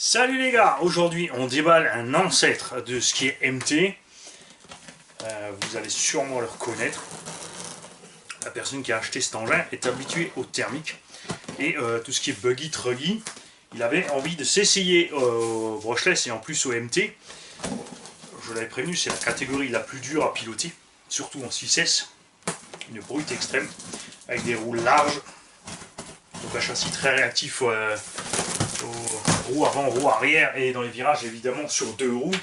Salut les gars, aujourd'hui on déballe un ancêtre de ce qui est MT. Vous allez sûrement le reconnaître. La personne qui a acheté cet engin est habituée au thermique et tout ce qui est buggy, truggy. Il avait envie de s'essayer au brushless et en plus au MT. Je l'avais prévenu, c'est la catégorie la plus dure à piloter, surtout en 6S. Une brute extrême avec des roues larges, donc un châssis très réactif roue avant, roue arrière et dans les virages évidemment sur deux roues.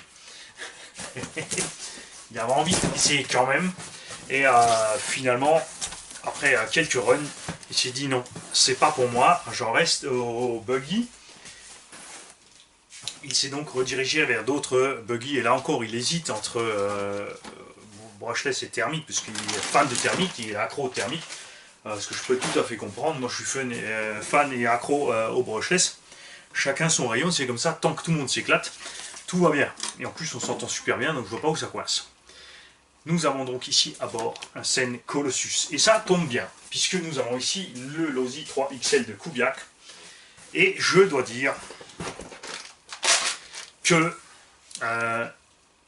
Il avait envie d'essayer quand même et finalement après quelques runs il s'est dit non, c'est pas pour moi, j'en reste au buggy. Il s'est donc redirigé vers d'autres buggy et là encore il hésite entre brushless et thermique puisqu'il est fan de thermique, il est accro au thermique, ce que je peux tout à fait comprendre. Moi je suis fan et accro au brushless. Chacun son rayon, c'est comme ça, tant que tout le monde s'éclate, tout va bien. Et en plus on s'entend super bien, donc je vois pas où ça coince. Nous avons donc ici à bord un Sen Colossus. Et ça tombe bien, puisque nous avons ici le Losi 3XL de Kubiak. Et je dois dire que,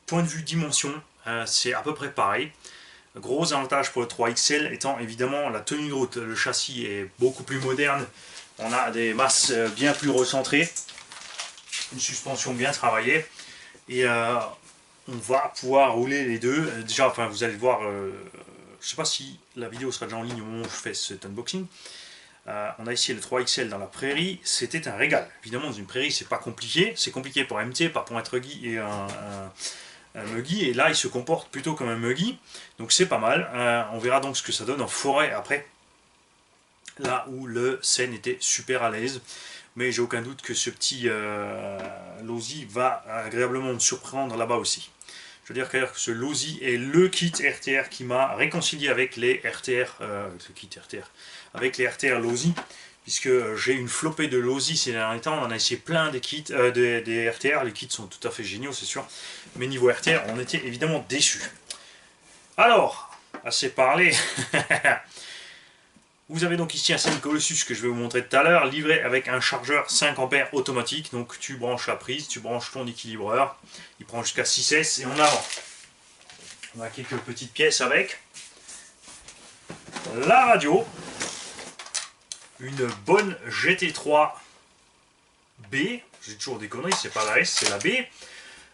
point de vue dimension, c'est à peu près pareil. Gros avantage pour le 3XL étant évidemment la tenue de route. Le châssis est beaucoup plus moderne. On a des masses bien plus recentrées, une suspension bien travaillée et on va pouvoir rouler les deux. Déjà, enfin, vous allez voir, je ne sais pas si la vidéo sera déjà en ligne au moment où je fais cet unboxing. On a essayé le 3XL dans la prairie, c'était un régal. Évidemment, dans une prairie, c'est pas compliqué. C'est compliqué pour un MT, pas pour un truggy et un muggy. Et là, il se comporte plutôt comme un muggy, donc c'est pas mal. On verra donc ce que ça donne en forêt après. Là où le Sen était super à l'aise, mais j'ai aucun doute que ce petit Losi va agréablement me surprendre là-bas aussi. Je veux dire que ce Losi est le kit RTR qui m'a réconcilié avec les RTR, avec les RTR Losi, puisque j'ai une flopée de Losi ces derniers temps. On a essayé plein des kits, des RTR. Les kits sont tout à fait géniaux, c'est sûr, mais niveau RTR, on était évidemment déçus. Alors, assez parlé. Vous avez donc ici un Sen Colossus que je vais vous montrer tout à l'heure, livré avec un chargeur 5 A automatique. Donc tu branches la prise, tu branches ton équilibreur, il prend jusqu'à 6S et on avance. On a quelques petites pièces avec. La radio, une bonne GT3 B, j'ai toujours des conneries, c'est pas la S, c'est la B.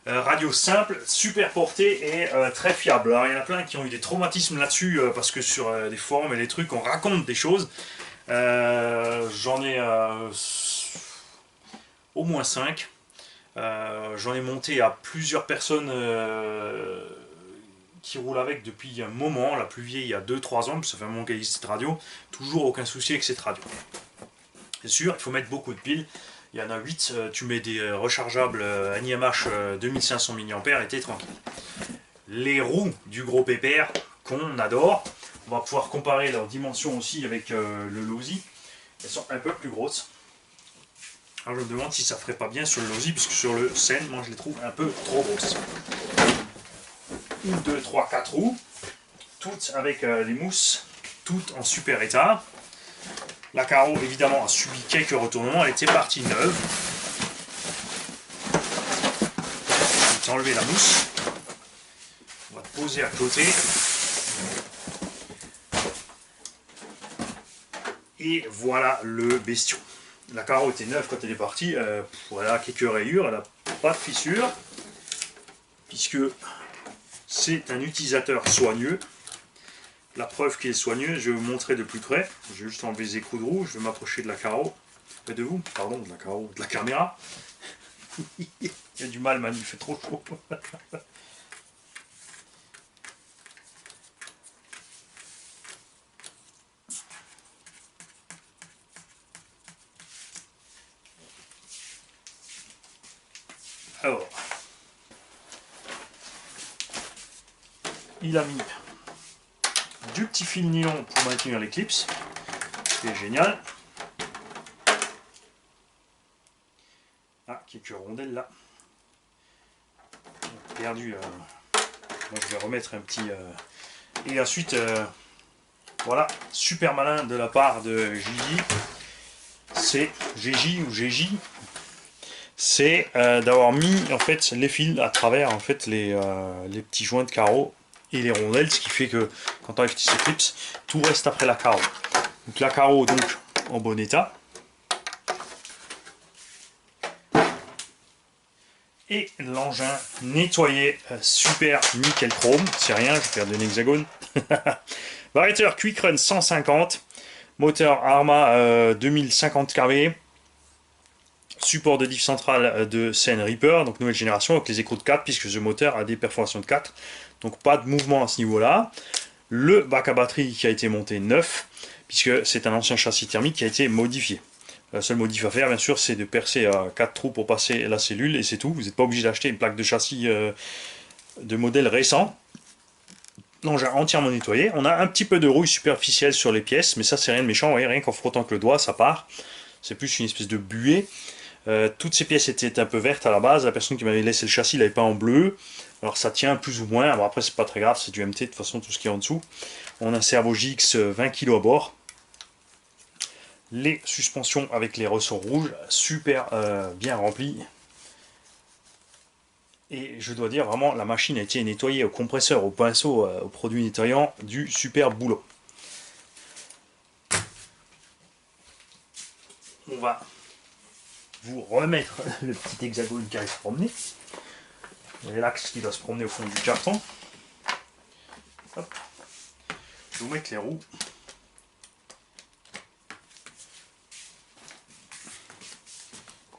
Radio simple, super portée et très fiable. Alors il y en a plein qui ont eu des traumatismes là-dessus parce que sur des forums et des trucs on raconte des choses. J'en ai au moins 5. J'en ai monté à plusieurs personnes qui roulent avec depuis un moment. La plus vieille il y a 2-3 ans, ça fait un moment qu'elle existe cette radio. Toujours aucun souci avec cette radio. C'est sûr, il faut mettre beaucoup de piles. Il y en a 8, tu mets des rechargeables NiMH 2500 mAh et t'es tranquille. Les roues du gros pépère qu'on adore, on va pouvoir comparer leurs dimensions aussi avec le Losi. Elles sont un peu plus grosses. Alors je me demande si ça ferait pas bien sur le Losi, puisque sur le Sen, moi je les trouve un peu trop grosses. 1, 2, 3, 4 roues, toutes avec les mousses, toutes en super état. La carreau évidemment a subi quelques retournements, elle était partie neuve. Je vais t'enlever la mousse. On va te poser à côté. Et voilà le bestiau. La carreau était neuve quand elle est partie. Voilà quelques rayures, elle n'a pas de fissure. Puisque c'est un utilisateur soigneux. La preuve qu'il est soigneux, je vais vous montrer de plus près. Je vais juste enlever les écrous de roue, je vais m'approcher de la carreau. De vous, pardon, de la carreau, de la caméra. Il y a du mal, man, il fait trop chaud. Alors, il a mis du petit fil nylon pour maintenir les clips, c'est génial. Ah, quelques rondelles là. Perdu. Moi je vais remettre un petit. Et ensuite, voilà, super malin de la part de Gigi. C'est Gigi ou Gigi. c'est d'avoir mis en fait les fils à travers en fait les petits joints de carreaux et les rondelles, ce qui fait que quand on enlève ces clips, tout reste après la carreau. Donc la carreau donc en bon état. Et l'engin nettoyé, super nickel chrome, c'est rien, je vais faire de l'hexagone. Variateur Quick Run 150, moteur Arma 2050 kV, support de diff central de Sen Reaper, donc nouvelle génération, avec les écrous de 4, puisque ce moteur a des perforations de 4, donc pas de mouvement à ce niveau-là. Le bac à batterie qui a été monté neuf, puisque c'est un ancien châssis thermique qui a été modifié. La seule modif à faire, bien sûr, c'est de percer 4 trous pour passer la cellule, et c'est tout. Vous n'êtes pas obligé d'acheter une plaque de châssis de modèle récent. L'engin entièrement nettoyé. On a un petit peu de rouille superficielle sur les pièces, mais ça, c'est rien de méchant. Vous voyez, rien qu'en frottant avec le doigt, ça part. C'est plus une espèce de buée. Toutes ces pièces étaient un peu vertes à la base. La personne qui m'avait laissé le châssis l'avait pas en bleu. Alors ça tient plus ou moins. Bon, après, c'est pas très grave, c'est du MT de toute façon, tout ce qui est en dessous. On a un servo JX 20 kg à bord. Les suspensions avec les ressorts rouges, super bien remplies. Et je dois dire, vraiment, la machine a été nettoyée au compresseur, au pinceau, au produit nettoyant, du super boulot. On va vous remettre le petit hexagone qui arrive à se promener. Vous voyez l'axe qui doit se promener au fond du carton. Hop. Je vais vous mettre les roues.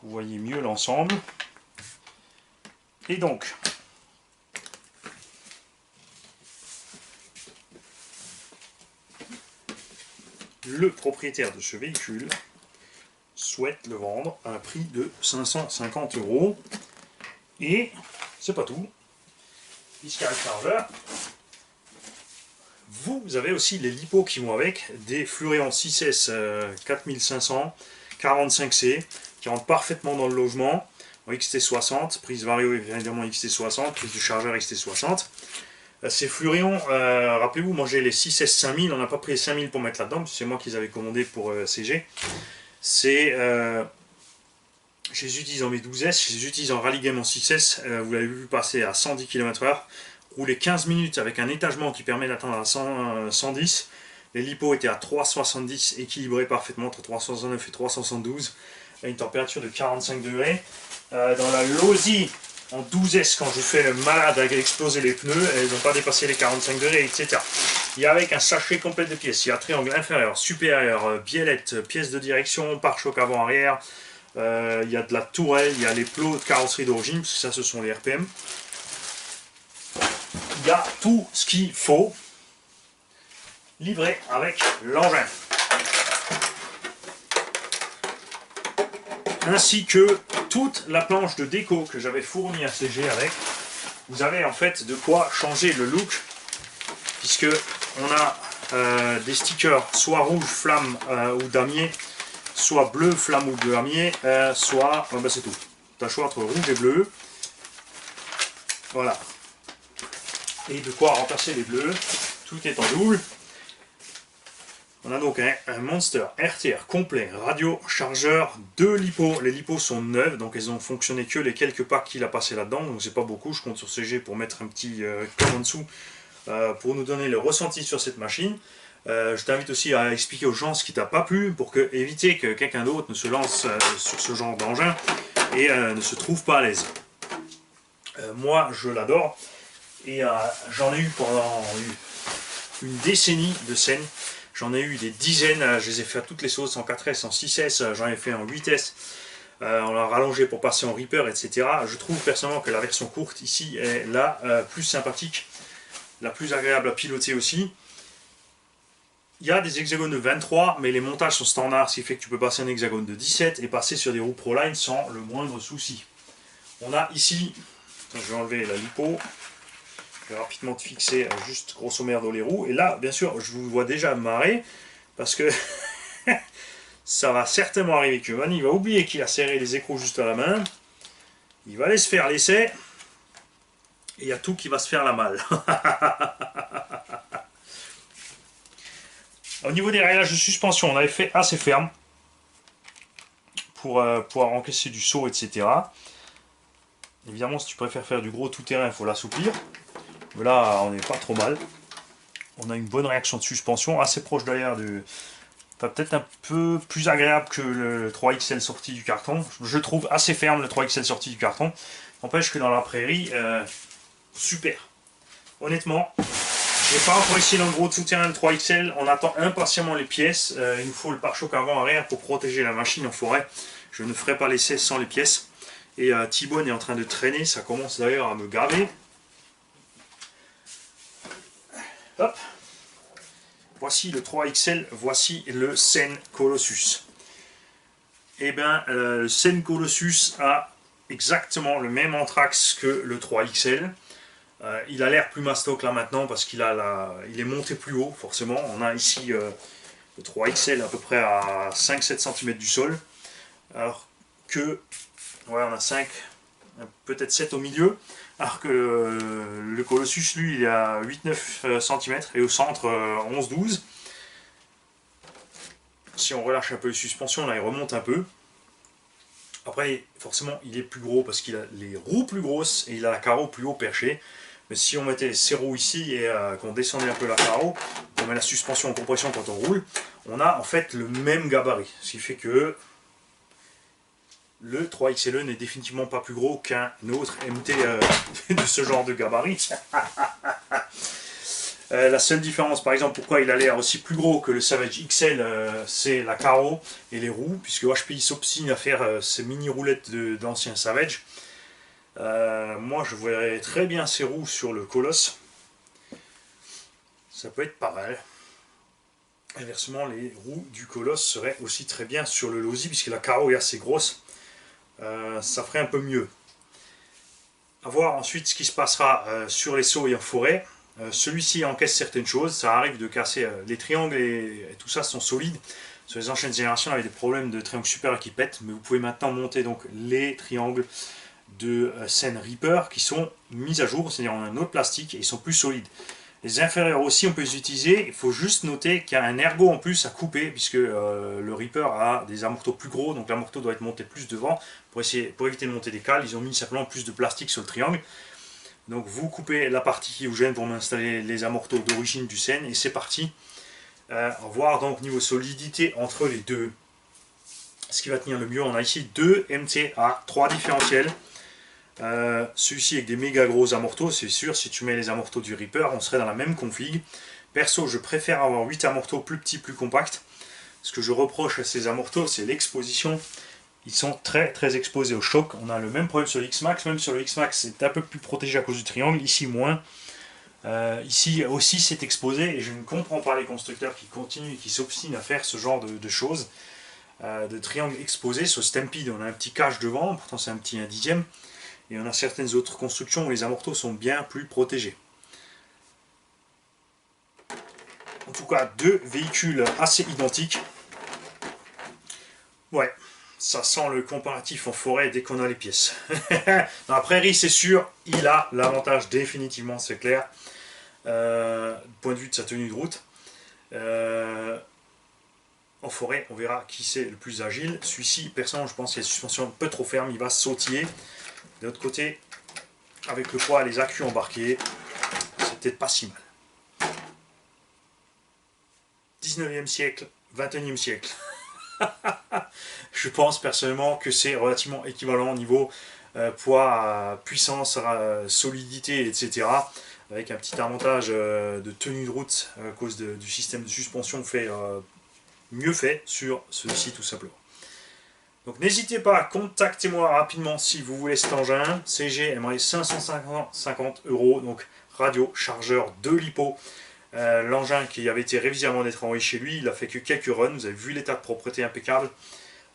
Vous voyez mieux l'ensemble. Et donc, le propriétaire de ce véhicule souhaite le vendre à un prix de 550 €. Et c'est pas tout. Fiscal chargeur. Vous avez aussi les lipos qui vont avec, des Fluréon 6S 4500, 45C, qui rentrent parfaitement dans le logement, en XT60, prise vario évidemment XT60, prise du chargeur XT60. Ces Fluréon, rappelez-vous, moi j'ai les 6S 5000, on n'a pas pris les 5000 pour mettre là-dedans, c'est moi qui les avais commandés pour CG. C'est... je les utilise en mes 12S, je les utilise en rallye game en 6S, vous l'avez vu passer à 110 km/h, rouler 15 minutes avec un étagement qui permet d'atteindre à 110. Les lipos étaient à 3,70, équilibrés parfaitement entre 369 et 372, à une température de 45 degrés. Dans la Losi en 12S, quand je fais le malade à exploser les pneus, elles n'ont pas dépassé les 45 degrés, etc. Il y a avec un sachet complet de pièces, il y a triangle inférieur, supérieur, biellette, pièces de direction, pare-choc avant-arrière, il y a de la tourelle, il y a les plots de carrosserie d'origine, parce que ça ce sont les RPM. Il y a tout ce qu'il faut livré avec l'engin. Ainsi que toute la planche de déco que j'avais fournie à CG avec. Vous avez en fait de quoi changer le look, puisque on a des stickers soit rouge flamme ou damier, soit bleu flamme ou damier, soit ben c'est tout. Tu as le choix entre rouge et bleu. Voilà. Et de quoi remplacer les bleus. Tout est en double. On a donc un Monster RTR complet, radio, chargeur, 2 lipos. Les lipos sont neuves, donc elles ont fonctionné que les quelques packs qu'il a passé là-dedans, donc c'est pas beaucoup. Je compte sur CG pour mettre un petit com en dessous pour nous donner le ressenti sur cette machine. Je t'invite aussi à expliquer aux gens ce qui t'a pas plu pour éviter que quelqu'un d'autre ne se lance sur ce genre d'engin et ne se trouve pas à l'aise. Moi, je l'adore et j'en ai eu pendant une décennie de scènes. J'en ai eu des dizaines, je les ai fait à toutes les sauces, en 4S, en 6S, j'en ai fait en 8S, on l'a rallongé pour passer en Reaper, etc. Je trouve personnellement que la version courte ici est la plus sympathique, la plus agréable à piloter aussi. Il y a des hexagones de 23, mais les montages sont standards, ce qui fait que tu peux passer un hexagone de 17 et passer sur des roues Proline sans le moindre souci. On a ici, je vais enlever la lipo. Je vais rapidement te fixer juste grosso merdo les roues. Et là, bien sûr, je vous vois déjà me marrer parce que ça va certainement arriver que Manny va oublier qu'il a serré les écrous juste à la main. Il va aller se faire l'essai et il y a tout qui va se faire la malle. Au niveau des réglages de suspension, on avait fait assez ferme pour pouvoir encaisser du saut, etc. Évidemment, si tu préfères faire du gros tout-terrain, il faut l'assouplir. Mais là, on n'est pas trop mal. On a une bonne réaction de suspension, assez proche d'ailleurs du... Enfin, peut-être un peu plus agréable que le 3XL sorti du carton. Je trouve assez ferme le 3XL sorti du carton. N'empêche que dans la prairie, super. Honnêtement, j'ai pas encore essayé dans le gros tout-terrain le 3XL. On attend impatiemment les pièces. Il nous faut le pare-choc avant-arrière pour protéger la machine en forêt. Je ne ferai pas l'essai sans les pièces. Et T-Bone est en train de traîner. Ça commence d'ailleurs à me gaver. Hop. Voici le 3XL, voici le Sen Colossus. Eh bien, le Sen Colossus a exactement le même anthrax que le 3XL. Il a l'air plus mastoc là maintenant parce qu'il il est monté plus haut, forcément. On a ici le 3XL à peu près à 5-7 cm du sol. Alors que, ouais, on a 5, peut-être 7 au milieu. Alors que le Colossus, lui, il est à 8-9 cm et au centre 11-12. Si on relâche un peu les suspensions, là, il remonte un peu. Après, forcément, il est plus gros parce qu'il a les roues plus grosses et il a la carreau plus haut perché. Mais si on mettait ces roues ici et qu'on descendait un peu la carreau, on met la suspension en compression quand on roule, on a en fait le même gabarit. Ce qui fait que le 3XLE n'est définitivement pas plus gros qu'un autre MT de ce genre de gabarit. La seule différence, par exemple, pourquoi il a l'air aussi plus gros que le Savage XL, c'est la carreau et les roues, puisque HPI s'obstine à faire ces mini roulettes d'anciens Savage. Moi, je verrais très bien ces roues sur le Colosse. Ça peut être pas mal. Inversement, les roues du Colosse seraient aussi très bien sur le Losi, puisque la carreau est assez grosse. Ça ferait un peu mieux. A voir ensuite ce qui se passera sur les sauts et en forêt. Celui-ci encaisse certaines choses, ça arrive de casser les triangles et tout ça sont solides. Sur les anciennes générations, on avait des problèmes de triangles supérieurs qui pètent, mais vous pouvez maintenant monter donc les triangles de Sen Reaper qui sont mis à jour, c'est-à-dire en un autre plastique et ils sont plus solides. Les inférieurs aussi, on peut les utiliser. Il faut juste noter qu'il y a un ergot en plus à couper, puisque le Reaper a des amortos plus gros, donc l'amorto doit être monté plus devant pour éviter de monter des cales. Ils ont mis simplement plus de plastique sur le triangle. Donc vous coupez la partie qui vous gêne pour m'installer les amortos d'origine du Sen, et c'est parti. On va voir donc niveau solidité entre les deux. Ce qui va tenir le mieux, on a ici deux MT à 3 différentiels. Celui-ci avec des méga gros amortos, c'est sûr, si tu mets les amortos du Reaper, on serait dans la même config. Perso, je préfère avoir 8 amortos plus petits, plus compacts. Ce que je reproche à ces amortos, c'est l'exposition. Ils sont très très exposés au choc. On a le même problème sur le X-Max, même sur le X-Max c'est un peu plus protégé à cause du triangle, ici moins. Ici aussi c'est exposé et je ne comprends pas les constructeurs qui continuent et qui s'obstinent à faire ce genre de choses. De triangle exposé, sur Stampede on a un petit cache devant, pourtant c'est un petit 1/10. Et on a certaines autres constructions où les amortos sont bien plus protégés. En tout cas, deux véhicules assez identiques. Ouais, ça sent le comparatif en forêt dès qu'on a les pièces. Dans la prairie, c'est sûr, il a l'avantage définitivement, c'est clair. Du point de vue de sa tenue de route. En forêt, on verra qui c'est le plus agile. Celui-ci, personnellement, je pense qu'il y a une suspension un peu trop ferme, il va sautiller. De l'autre côté, avec le poids et les accus embarqués, c'est peut-être pas si mal. 19e siècle, 21e siècle. Je pense personnellement que c'est relativement équivalent au niveau poids, puissance, solidité, etc. Avec un petit avantage de tenue de route à cause du système de suspension mieux fait sur celui-ci tout simplement. Donc n'hésitez pas, contactez-moi rapidement si vous voulez cet engin. CG aimerait 550 €, donc radio, chargeur, 2 lipo. L'engin qui avait été révisé avant d'être envoyé chez lui, il a fait que quelques runs, vous avez vu l'état de propreté impeccable.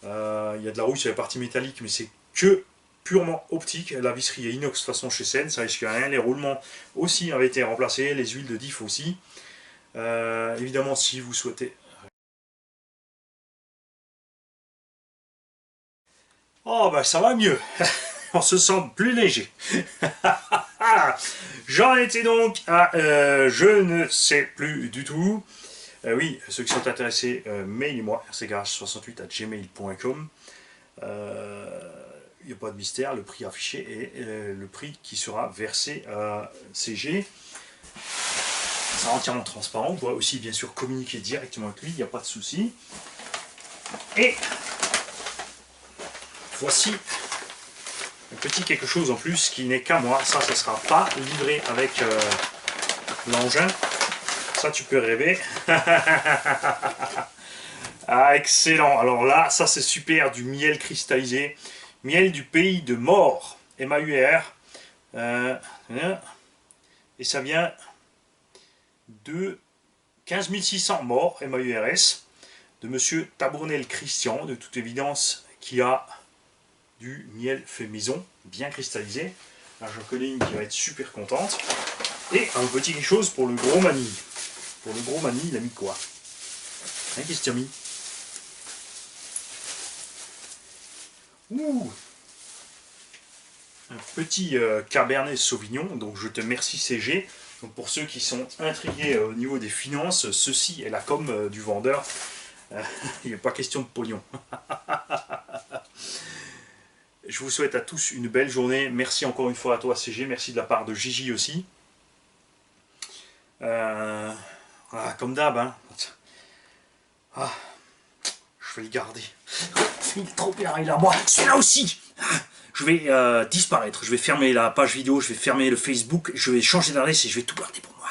Il y a de la rouille sur les parties métalliques, mais c'est que purement optique. La visserie est inox de toute façon chez Sen, ça risque rien. Les roulements aussi avaient été remplacés, les huiles de diff aussi. Évidemment, si vous souhaitez... Oh bah ça va mieux. On se sent plus léger. J'en étais donc à je ne sais plus du tout. Oui, ceux qui sont intéressés, mailez-moi rcgarage68@gmail.com. Il n'y a pas de mystère, le prix affiché est le prix qui sera versé à CG. C'est entièrement transparent, on pourra aussi bien sûr communiquer directement avec lui, il n'y a pas de souci. Et voici un petit quelque chose en plus qui n'est qu'à moi, ça ne sera pas livré avec l'engin, ça tu peux rêver. Ah, excellent, alors là ça c'est super, du miel cristallisé, miel du pays de Maur, M-A-U-R, et ça vient de 15 600 morts, M-A-U-R-S, de monsieur Tabournel Christian, de toute évidence, qui a du miel fait maison, bien cristallisé. Là, j'en connais une qui va être super contente. Et un petit quelque chose pour le gros Mani. Pour le gros Mani, il a mis quoi? Qu'est-ce qu'il a mis? Ouh, un petit Cabernet Sauvignon, donc je te remercie CG. Donc pour ceux qui sont intrigués au niveau des finances, ceci est la com du vendeur. Il n'est pas question de pognon. Je vous souhaite à tous une belle journée. Merci encore une fois à toi CG. Merci de la part de Gigi aussi. Voilà, comme d'hab. Hein. Ah, je vais le garder. Il est trop bien, il est à moi. Celui-là aussi. Je vais disparaître. Je vais fermer la page vidéo. Je vais fermer le Facebook. Je vais changer d'adresse et je vais tout garder pour moi.